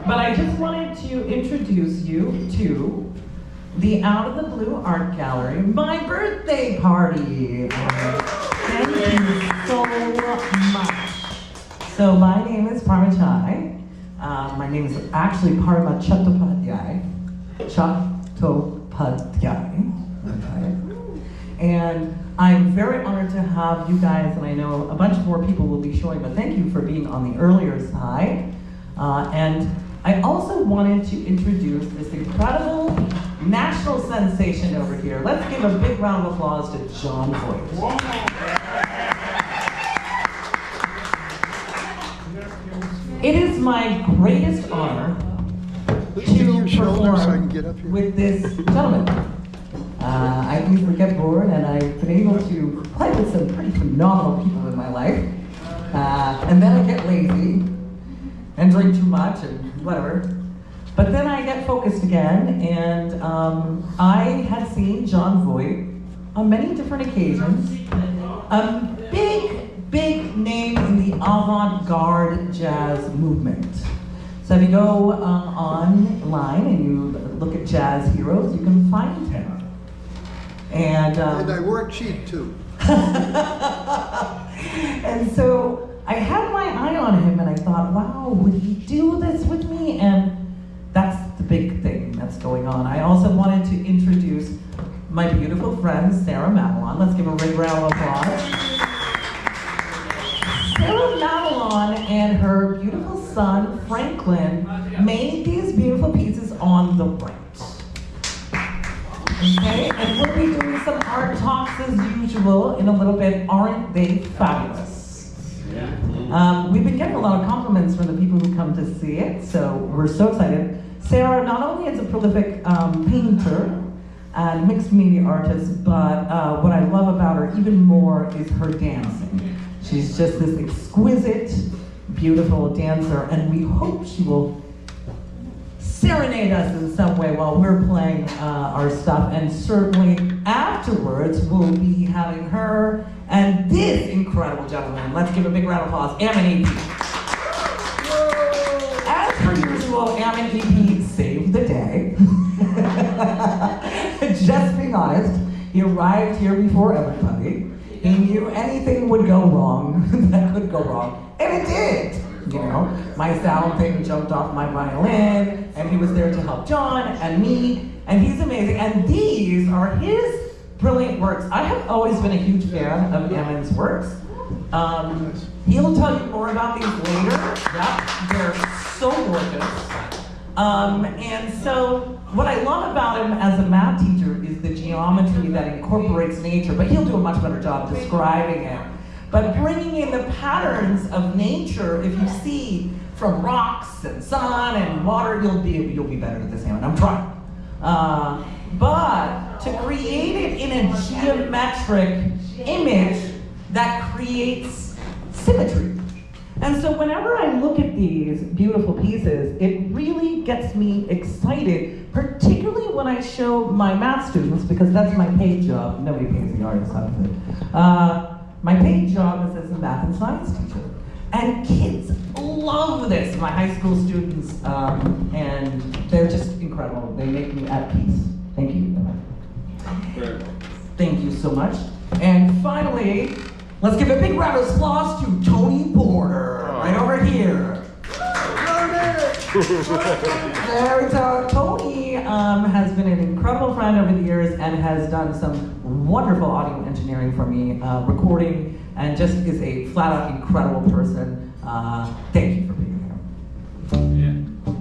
But I just wanted to introduce you to the Out of the Blue Art Gallery, my birthday party. Thank you so much. So my name is Parma Chai. My name is actually Parma Chattopadhyay. Okay. And I'm very honored to have you guys, and I know a bunch more people will be showing, but thank you for being on the earlier side. And I also wanted to introduce this incredible national sensation over here. Let's give a big round of applause to John Voigt. It is my greatest honor to perform with this gentleman. I usually get bored, and I've been able to play with some pretty phenomenal people in my life. And then I get lazy and drink too much and whatever. But then I get focused again, and I had seen John Voigt on many different occasions. A big name in the avant-garde jazz movement. So if you go online and you look at jazz heroes, you can find him. And I work cheap too. And so I had my eye on him, and I thought, wow, would he do this with me? And that's the big thing that's going on. I also wanted to introduce my beautiful friend, Sarah Madelon. Let's give a big round of applause. Sarah Madelon and her beautiful son, Franklin, made these beautiful pieces on the right. Okay, and we'll be doing some art talks as usual in a little bit. Aren't they fabulous? We've been getting a lot of compliments from the people who come to see it, so we're so excited. Sarah not only is a prolific painter and mixed media artist, but what I love about her even more is her dancing. She's just this exquisite, beautiful dancer, and we hope she will serenade us in some way while we're playing our stuff, and certainly afterwards we'll be having her and this incredible gentleman. Let's give a big round of applause, Avant. As per usual, Avant saved the day. Just being honest, he arrived here before everybody. He knew anything would go wrong that could go wrong, and it did. You know, my sound thing jumped off my violin, and he was there to help John and me, and he's amazing. And these are his brilliant works. I have always been a huge fan of Avant's works. He'll tell you more about these later. Yeah, they're so gorgeous. And so what I love about him as a math teacher is the geometry that incorporates nature, but he'll do a much better job describing it. But bringing in the patterns of nature, if you see from rocks and sun and water, you'll be better at this, Hammond. I'm trying. But to create it in a geometric image that creates symmetry. And so whenever I look at these beautiful pieces, it really gets me excited, particularly when I show my math students, because that's my paid job. Nobody pays the artist, obviously. My paid job is as a math and science teacher. And kids love this, my high school students, and they're just incredible. They make me at peace. Thank you. Thank you so much. And finally, let's give a big round of applause to Tony Porter, right over here. There we go. Tony has been an incredible friend over the years and has done some wonderful audio engineering for me, recording, and just is a flat-out incredible person. Thank you for being here.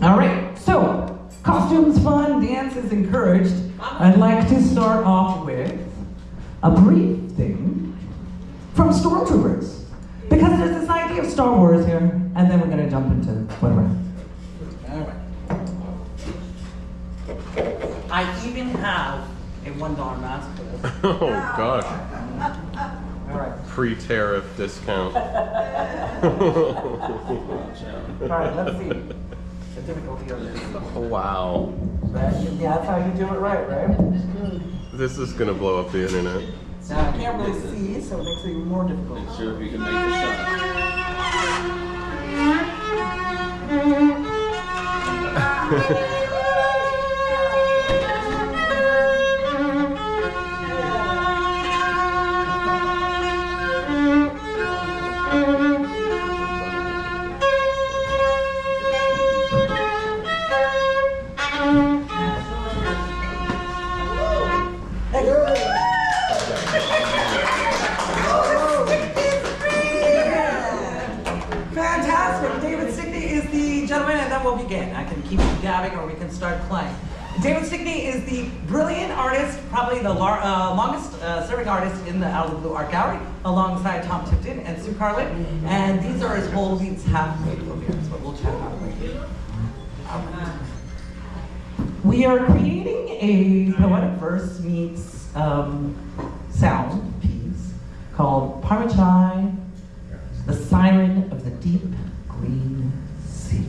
Yeah. All right, so costumes fun, dance is encouraged. I'd like to start off with a brief thing from Stormtroopers, because there's this idea of Star Wars here, and then we're going to jump into whatever. I even have a $1 mask for this. Oh gosh. All right. Pre-tariff discount. All right, let's see. The difficulty of this. Wow. Yeah, that's how you do it right? This is gonna blow up the internet. Now, I can't really see, so it makes it even more difficult. Sure if you can make the shot. Fantastic. David Stickney is the gentleman, and then we'll begin. I can keep gabbing or we can start playing. David Stickney is the brilliant artist, probably the longest serving artist in the Out of the Blue Art Gallery, alongside Tom Tipton and Sue Carlin. And these are his whole beats half played over here, so we'll chat about it later. We are creating a poetic verse meets sound piece called Parma, the Siren of the Deep Green Sea.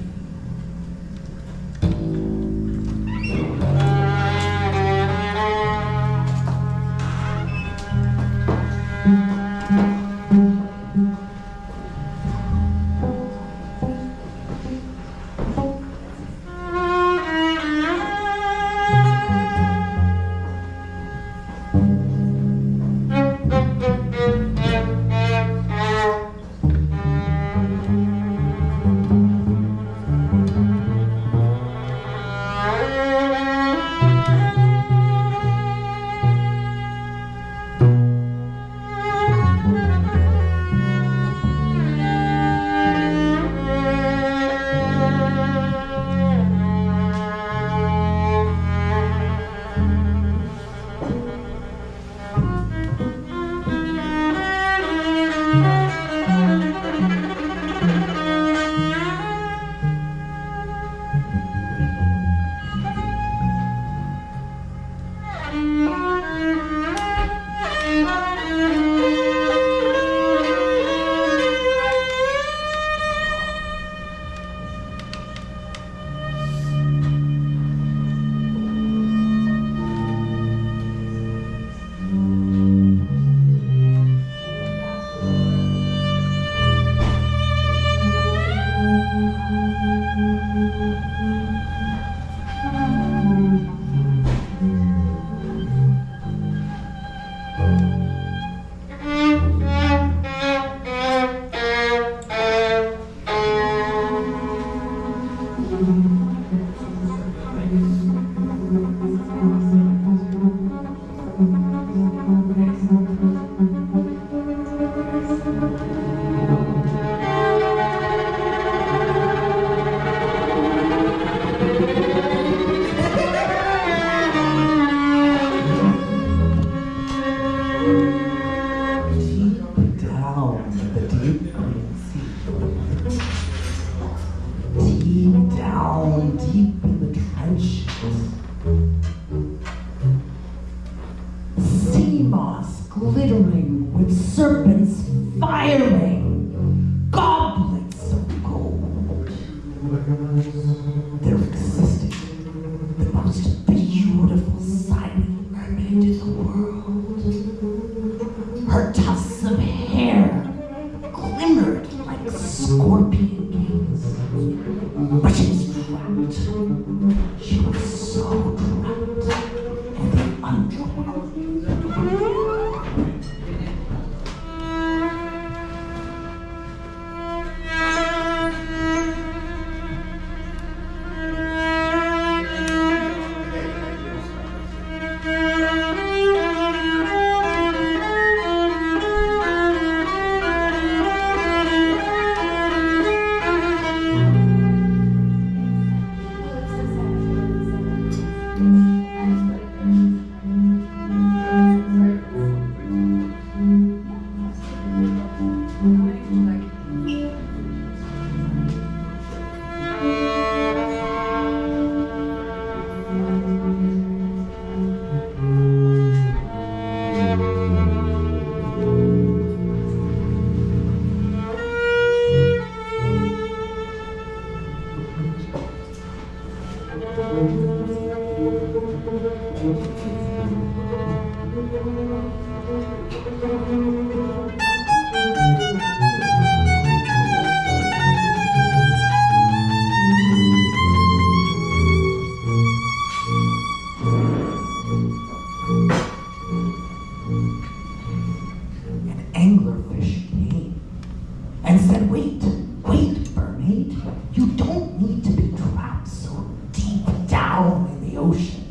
Wait, mermaid, you don't need to be trapped so deep down in the ocean.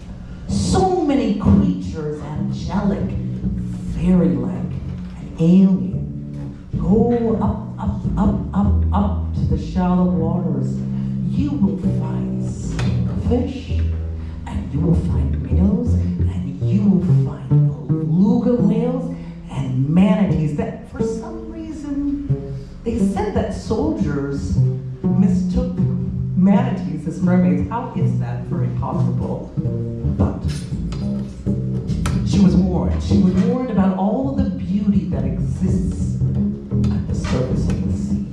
So many creatures, angelic, fairy-like, and alien, go up to the shallow waters. You will find fish, and you will find minnows, and you will find beluga whales and manatees that for some reason they said that soldiers mistook manatees as mermaids. How is that very possible? But she was warned. She was warned about all the beauty that exists at the surface of the sea.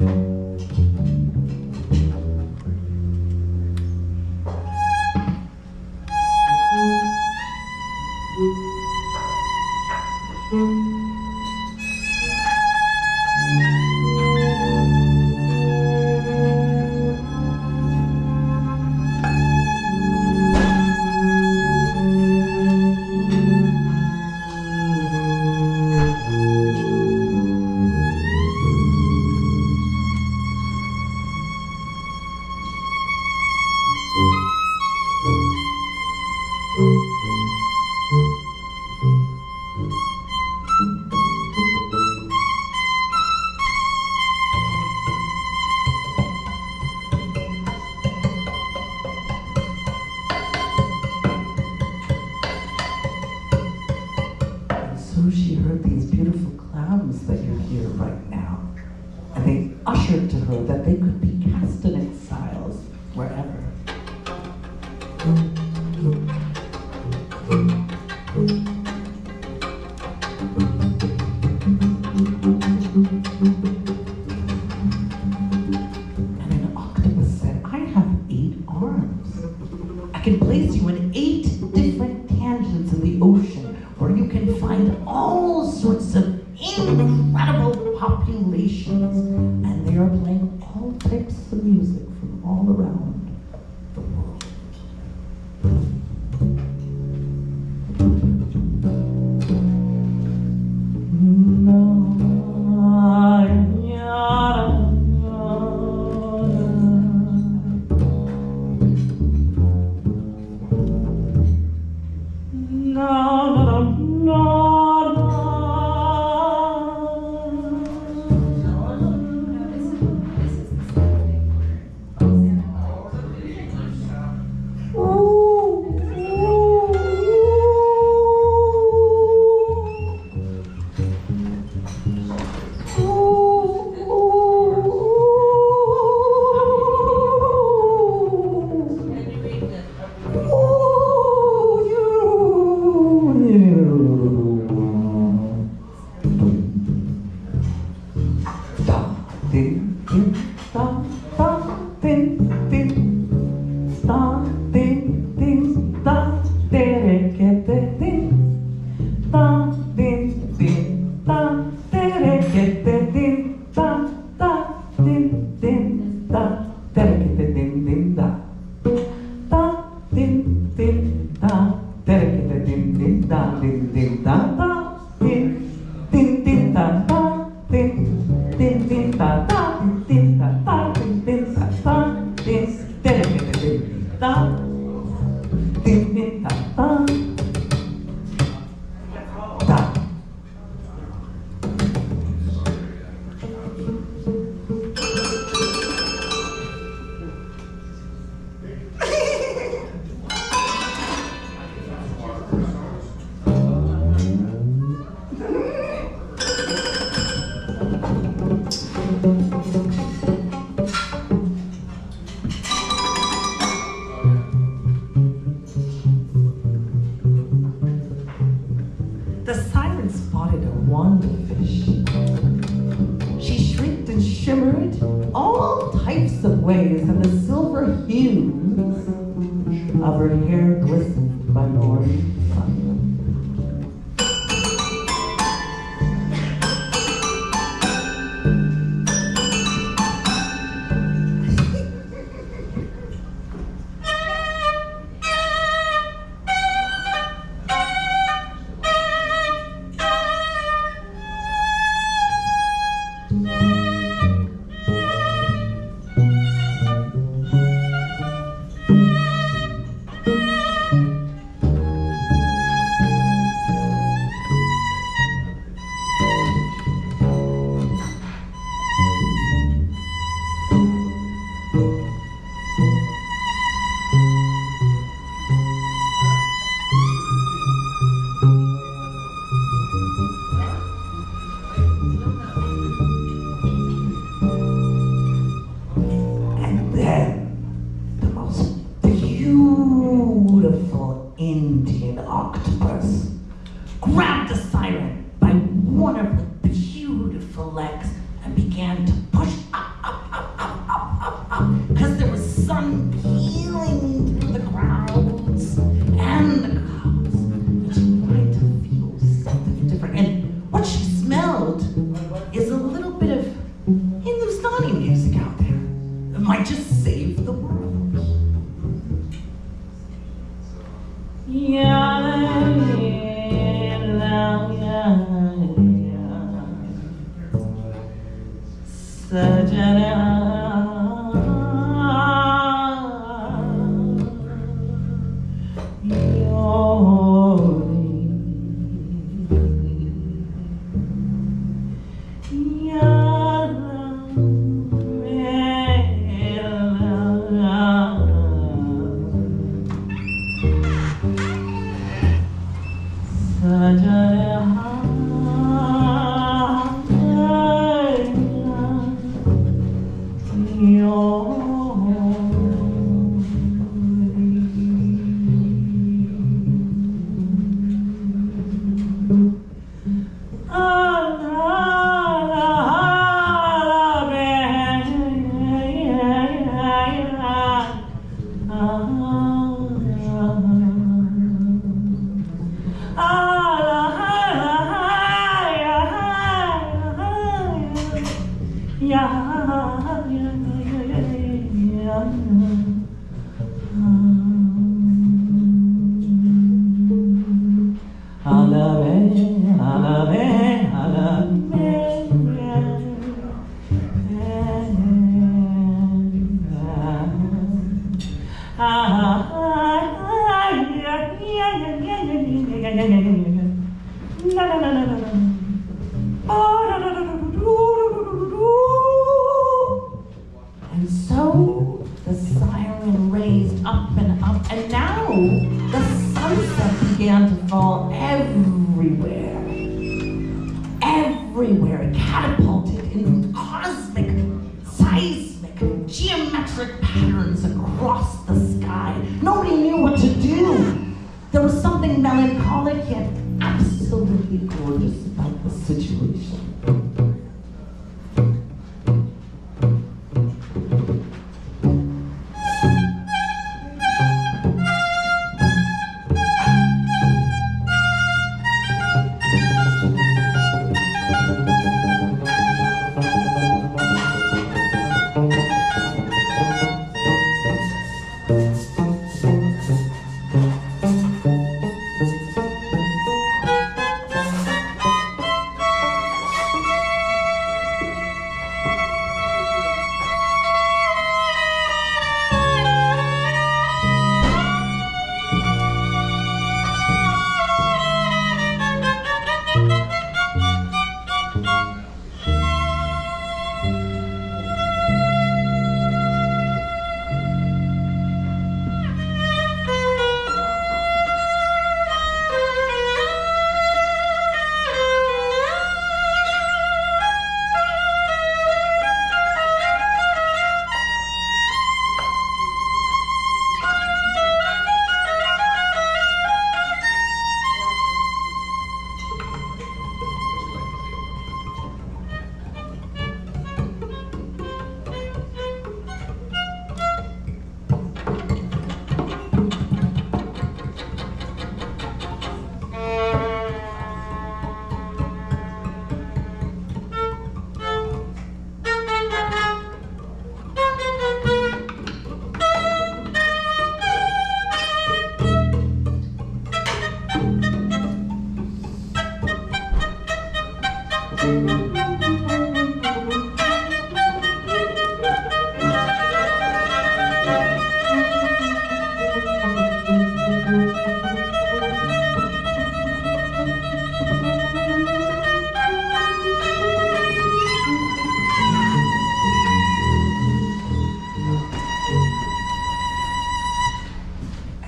So she heard these beautiful clams that you hear right now, and they ushered to her that they could be cast in exiles wherever. And an octopus said, I have 8 arms. I can place you in 8 different tangents in the ocean, where you can find all sorts of incredible populations, and they are playing all types of music from all around the world. The siren spotted a wand of fish. She shrieked and shimmered all types of ways, and the silver hues of her hair glistened by morning sun. Indian octopus grabbed the siren by one of her beautiful legs and began to push up, because there was sun peeling through the clouds, and she wanted to feel something different. And what she smelled is a little bit of Hindustani music out there that might just save the world. And so the siren raised up and up, and now the sunset began to fall everywhere. Everywhere, it catapulted in cosmic, seismic, geometric patterns across the sky. Nobody knew what to do. There was something melancholic yet absolutely gorgeous about the situation.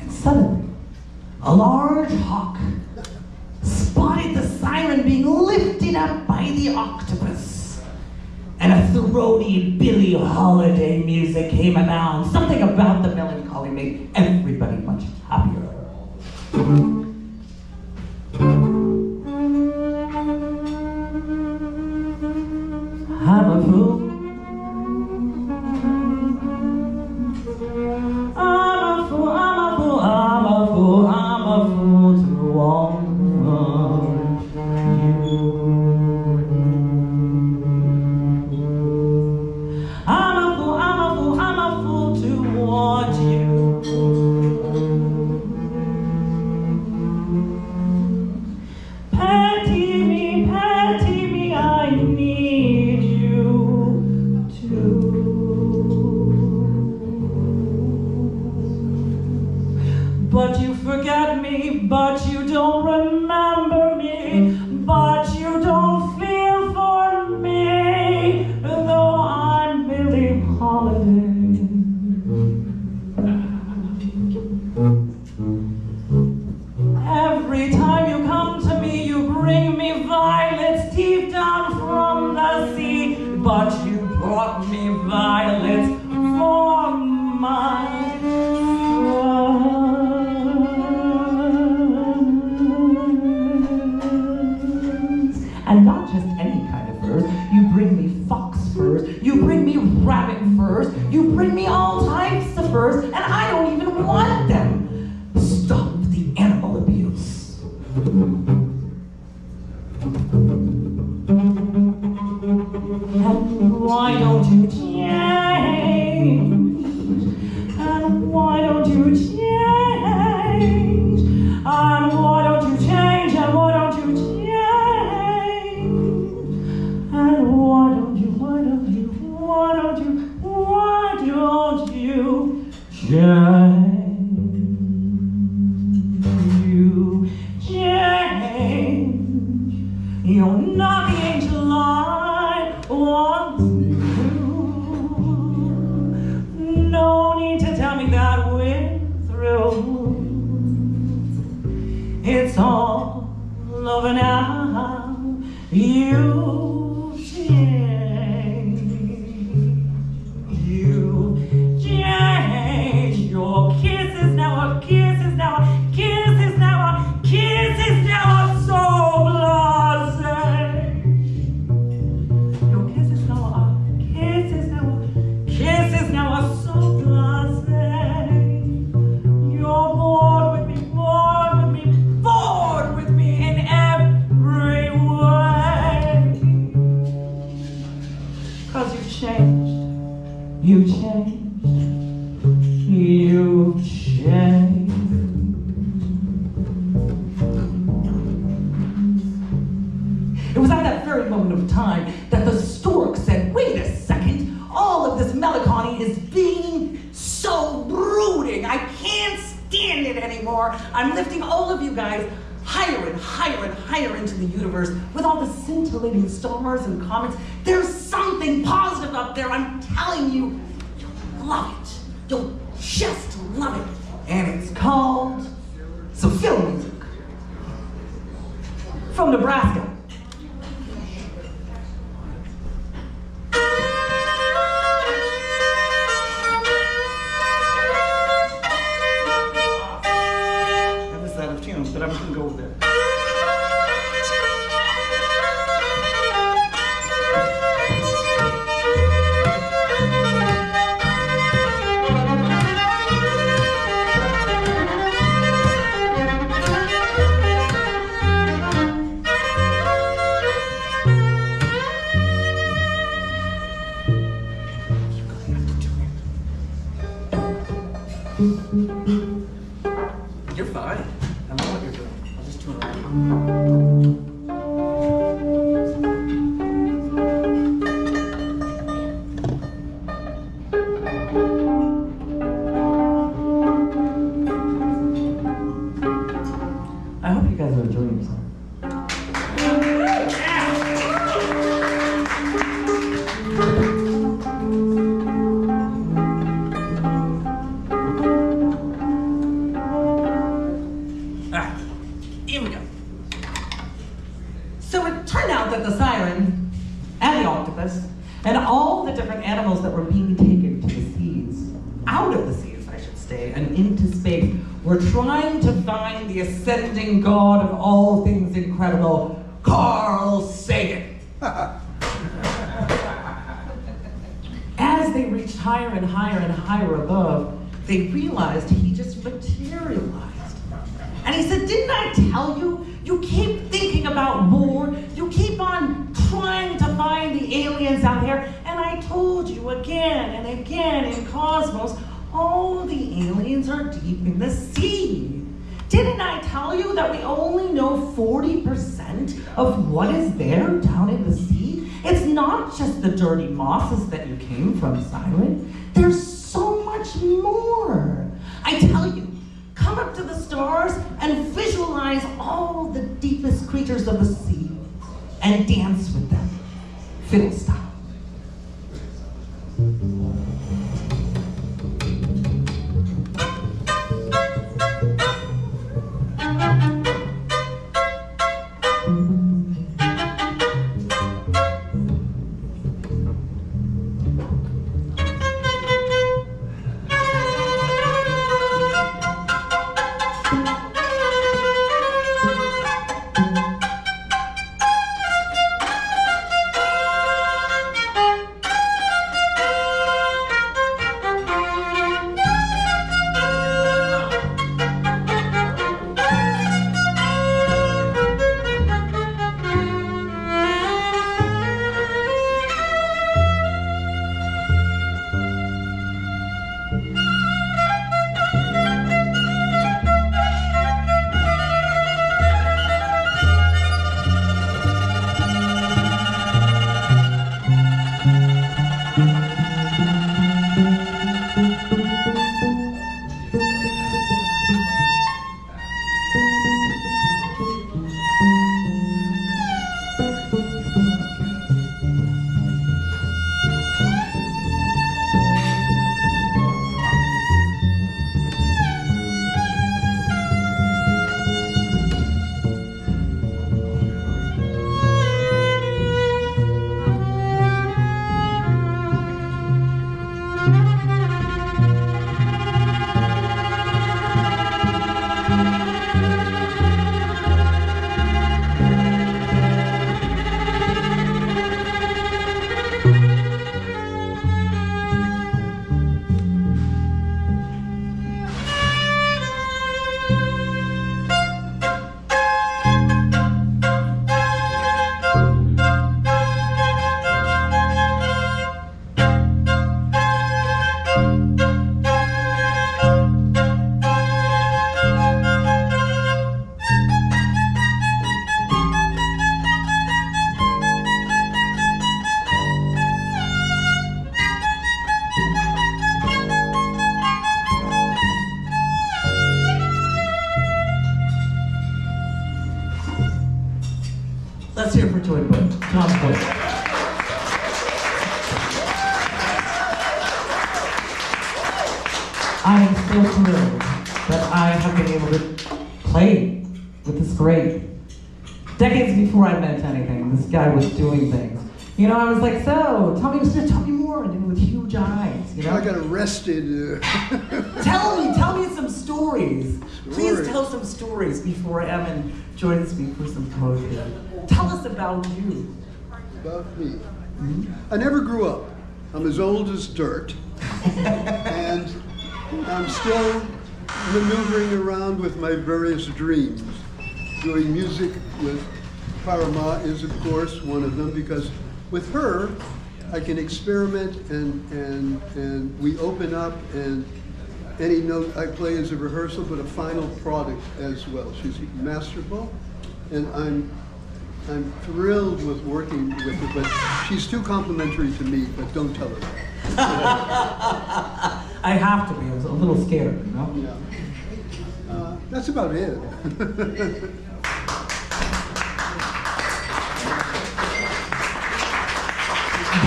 Suddenly, a large hawk spotted the siren being lifted up by the octopus, and a throaty Billie Holiday music came around. Something about the melancholy made everybody much happier. but you forget me, but you don't remember me, but you don't feel for me, though I'm Billie Holiday. Every time you come to me, you bring me violets deep down from the sea, but you brought me violets for my friends. And not just any kind of furs. You bring me fox furs, you bring me rabbit furs, you bring me all types of furs, and I don't even want them. Stop the animal abuse. And why don't you change? And why don't you change? And why don't you change? And why don't you change? And why don't you change? You change. You're not the angel I want you. No need to tell me that we're through. It's all over now. You change. You change. Your kiss is now a kiss is now a kiss is now a kiss is now a so blasé. Your kiss is now a kiss is now a kiss is now a so blasé. You're bored with me, bored with me, bored with me in every way. 'Cause you've changed. You changed. You've changed. It was at that very moment of time that the stork said, wait a second, all of this melancholy is being so brooding. I can't stand it anymore. I'm lifting all of you guys higher and higher and higher into the universe with all the scintillating stars and comets. There's something positive up there. I'm telling you, you'll love it. You'll just love it. And it's called some film music from Nebraska. And this is out of tune, but I'm gonna go with it. You're fine. I know what you're doing. I'll just tune around. I hope you guys are enjoying yourself. Here we go. So it turned out that the siren and the octopus and all the different animals that were being taken to the seas, out of the seas, I should say, and into space, were trying to find the ascending god of all things incredible, Carl Sagan. As they reached higher and higher and higher above, they realized he just materialized. And he said, didn't I tell you? You keep thinking about war. You keep on trying to find the aliens out there. And I told you again and again in Cosmos, all the aliens are deep in the sea. Didn't I tell you that we only know 40% of what is there down in the sea? It's not just the dirty mosses that you came from, Siren. There's so much more. I tell you, come up to the deepest creatures of the sea and dance with them, fiddle style. Let's hear it for Joy Voigt. Tom Voigt. I am so thrilled that I have been able to play with this great. Decades before I meant anything, this guy was doing things. You know, I was like, so, tell me more, and with huge eyes, you know? I got arrested. Tell me some stories. Please tell some stories before Evan joins me for some poetry. Tell us about you. About me. I never grew up. I'm as old as dirt. And I'm still maneuvering around with my various dreams. Doing music with Parma is, of course, one of them, because with her, I can experiment and we open up, and any note I play is a rehearsal, but a final product as well. She's masterful, and I'm thrilled with working with her, but she's too complimentary to me, but don't tell her that. I have to be. I was a little scared, you know? Yeah. That's about it.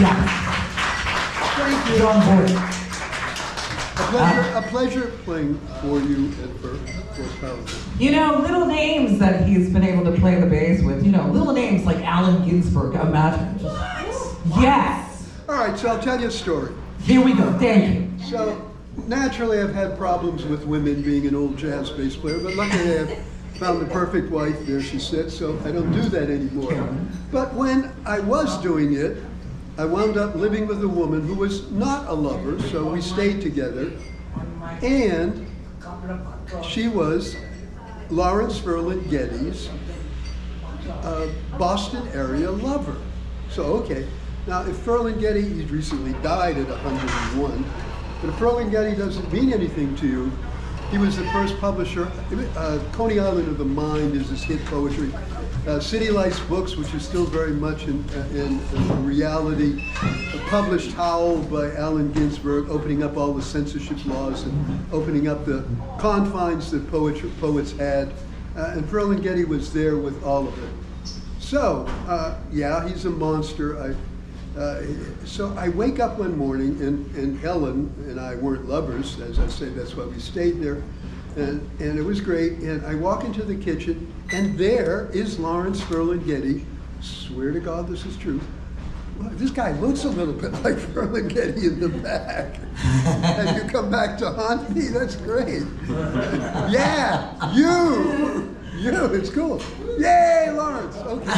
Yeah. Thank you. John Voigt. A pleasure playing for you and for Parma. You know, little names that he's been able to play the bass with, you know, little names like Allen Ginsberg, imagine. Yes! All right, so I'll tell you a story. Here we go, thank you. So, naturally I've had problems with women being an old jazz bass player, but luckily I've found the perfect wife, there she sits, so I don't do that anymore. But when I was doing it, I wound up living with a woman who was not a lover, so we stayed together, and she was Lawrence Ferlin Getty's Boston area lover. So, okay. Now, if Ferlin Getty, he's recently died at 101, but if Ferlin Getty doesn't mean anything to you, he was the first publisher. Coney Island of the Mind is his hit poetry. City Lights Books, which is still very much in reality. Published Howl by Allen Ginsberg, opening up all the censorship laws and opening up the confines that poets had And Ferlinghetti was there with all of it. So, yeah, he's a monster. So I wake up one morning, and Helen and I weren't lovers. As I say, that's why we stayed there. And it was great. And I walk into the kitchen, and there is Lawrence Ferlinghetti. Swear to God this is true. Well, this guy looks a little bit like Ferlinghetti in the back. And you come back to haunt me? That's great. Yeah, you, it's cool. Yay, Lawrence. Okay.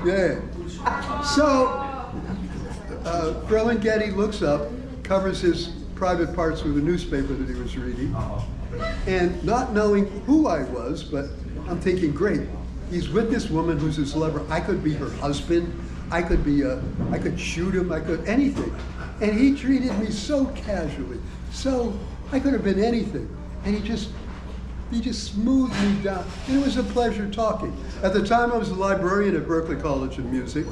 Yeah. So, Ferlinghetti looks up, covers his private parts with a newspaper that he was reading, and not knowing who I was, but I'm thinking, great, he's with this woman who's his lover. I could be her husband. I could shoot him. I could anything. And he treated me so casually. So I could have been anything. And he just smoothed me down. And it was a pleasure talking. At the time, I was a librarian at Berklee College of Music,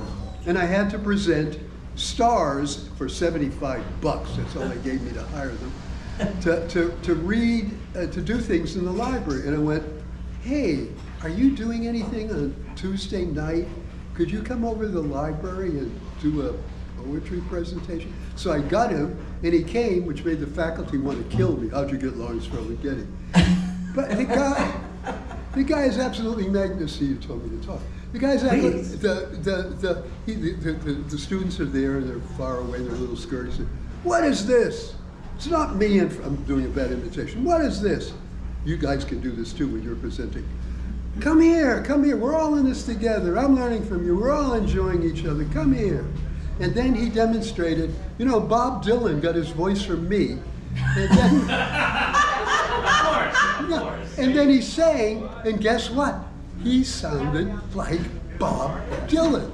and I had to present stars for $75. That's all they gave me to hire them, to read, to do things in the library. And I went, hey, are you doing anything on Tuesday night? Could you come over to the library and do a poetry presentation? So I got him, and he came, which made the faculty want to kill me. How'd you get Lawrence Ferlinghetti? But the guy is absolutely magnificent. You told me to talk. The guy's the students are there, and they're far away, they're little scurry. Say, what is this? It's not me, and I'm doing a bad imitation. What is this? You guys can do this too when you're presenting. Come here, we're all in this together. I'm learning from you, we're all enjoying each other, come here. And then he demonstrated, Bob Dylan got his voice from me. And then, of course. And then he sang, and guess what? He sounded like Bob Dylan.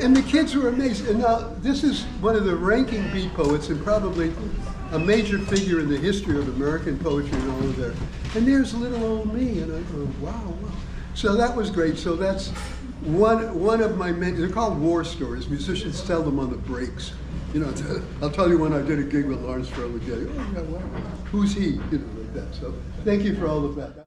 And the kids were amazed. And now, this is one of the ranking beat poets, and probably a major figure in the history of American poetry and all of that. And there's little old me, and I go, wow. So that was great. So that's one of my many, they're called war stories. Musicians tell them on the breaks. I'll tell you when I did a gig with Lawrence Ferlinghetti. Oh, yeah, wow. Who's he? Like that. So thank you for all of that.